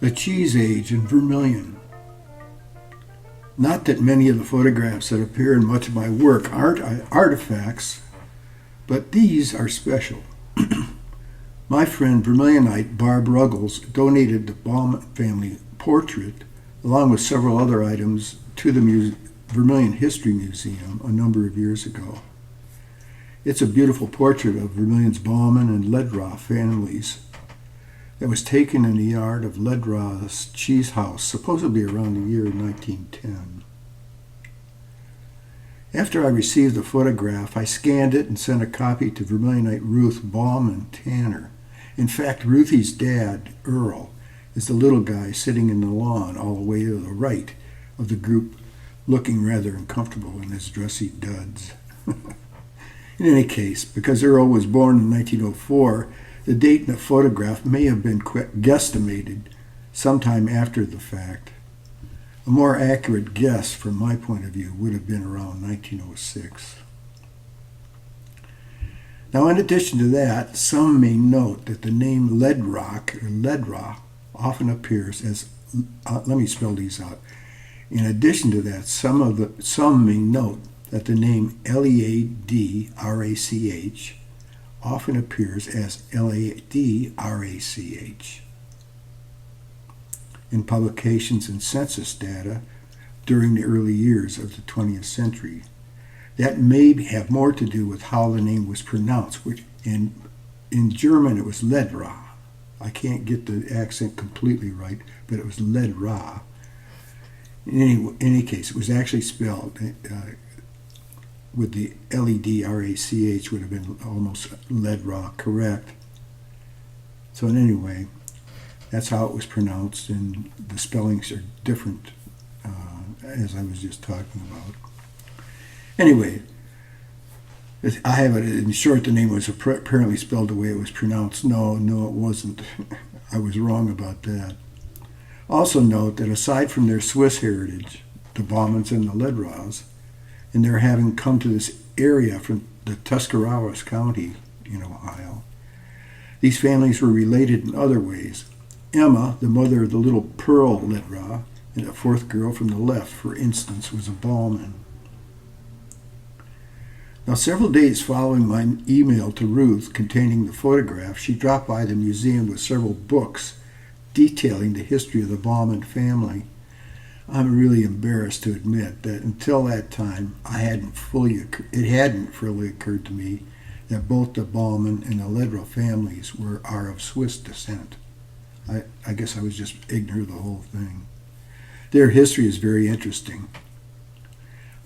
The Cheese Age in Vermilion. Not that many of the photographs that appear in much of my work aren't artifacts, but these are special. My friend Vermilionite Barb Ruggles donated the Bauman family portrait, along with several other items, to the Vermilion History Museum a number of years ago. It's a beautiful portrait of Vermilion's Bauman and Ledraw families that was taken in the yard of Ledraw's cheese house, supposedly around the year 1910. After I received the photograph, I scanned it and sent a copy to Vermilionite Ruth Bauman Tanner. In fact, Ruthie's dad, Earl, is the little guy sitting in the lawn all the way to the right of the group, looking rather uncomfortable in his dressy duds. In any case, because Earl was born in 1904, the date in the photograph may have been guesstimated sometime after the fact. A more accurate guess, from my point of view, would have been around 1906. Now, in addition to that, some may note that the name Ledrock or Ledraw often appears as, let me spell these out. In addition to that, some may note that the name Leadrach often appears as Ladrach in publications and census data during the early years of the 20th century. That may have more to do with how the name was pronounced, which in German it was Ledra. I can't get the accent completely right, but it was Ledra. In any case, it was actually spelled with the Ledrach would have been almost Ledra, correct. So anyway, that's how it was pronounced, and the spellings are different, as I was just talking about. Anyway, I have it in short. The name was apparently spelled the way it was pronounced. No, it wasn't. I was wrong about that. Also note that aside from their Swiss heritage, the Baumans and the Ledraws, and their having come to this area from the Tuscarawas County in Ohio, these families were related in other ways. Emma, the mother of the little Pearl Ledraw, and the fourth girl from the left, for instance, was a Bauman. Now, several days following my email to Ruth containing the photograph, she dropped by the museum with several books detailing the history of the Bauman family. I'm really embarrassed to admit that until that time, it hadn't fully occurred to me that both the Bauman and the Ledraw families are of Swiss descent. I guess I was just ignorant of the whole thing. Their history is very interesting.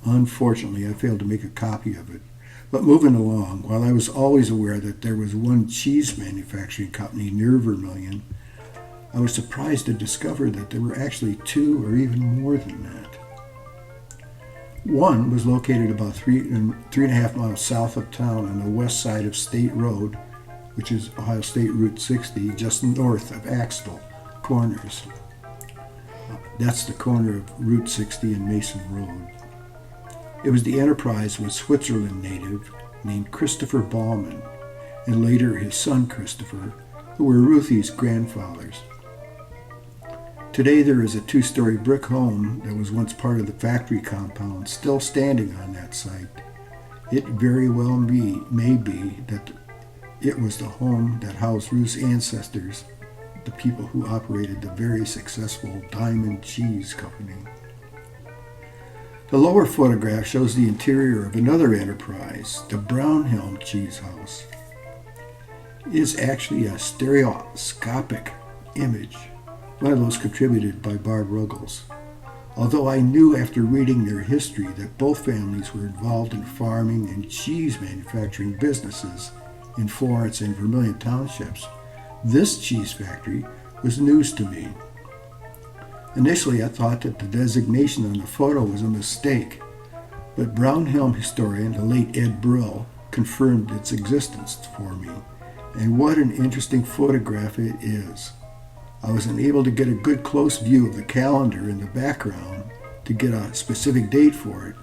Unfortunately, I failed to make a copy of it. But moving along, while I was always aware that there was one cheese manufacturing company near Vermilion, I was surprised to discover that there were actually two or even more than that. One was located about 3.5 miles south of town on the west side of State Road, which is Ohio State Route 60, just north of Axtell Corners. That's the corner of Route 60 and Mason Road. It was the enterprise of a Switzerland native named Christopher Bauman, and later his son Christopher, who were Ruthie's grandfathers. Today there is a 2-story brick home that was once part of the factory compound still standing on that site. It very well may be that it was the home that housed Ruth's ancestors, the people who operated the very successful Diamond Cheese Company. The lower photograph shows the interior of another enterprise, the Brownhelm Cheese House. It is actually a stereoscopic image, one of those contributed by Barb Ruggles. Although I knew after reading their history that both families were involved in farming and cheese manufacturing businesses in Florence and Vermilion townships, this cheese factory was news to me. Initially, I thought that the designation on the photo was a mistake, but Brownhelm historian, the late Ed Brill, confirmed its existence for me. And what an interesting photograph it is. I was unable to get a good close view of the calendar in the background to get a specific date for it,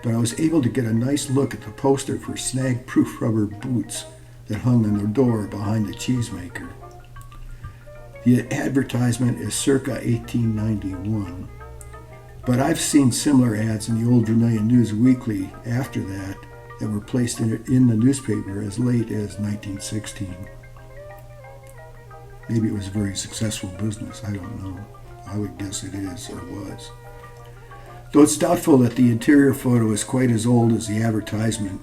but I was able to get a nice look at the poster for snag-proof rubber boots that hung on the door behind the cheesemaker. The advertisement is circa 1891, but I've seen similar ads in the old Vermilion News Weekly after that were placed in the newspaper as late as 1916. Maybe it was a very successful business, I don't know. I would guess it is or was. Though it's doubtful that the interior photo is quite as old as the advertisement,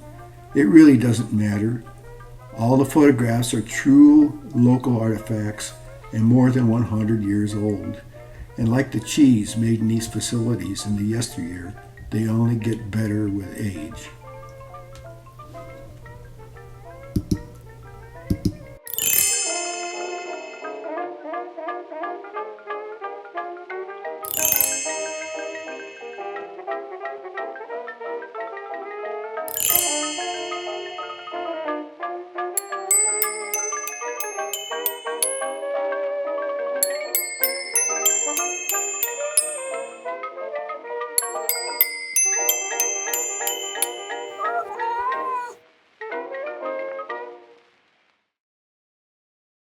it really doesn't matter. All the photographs are true local artifacts and more than 100 years old. And like the cheese made in these facilities in the yesteryear, they only get better with age.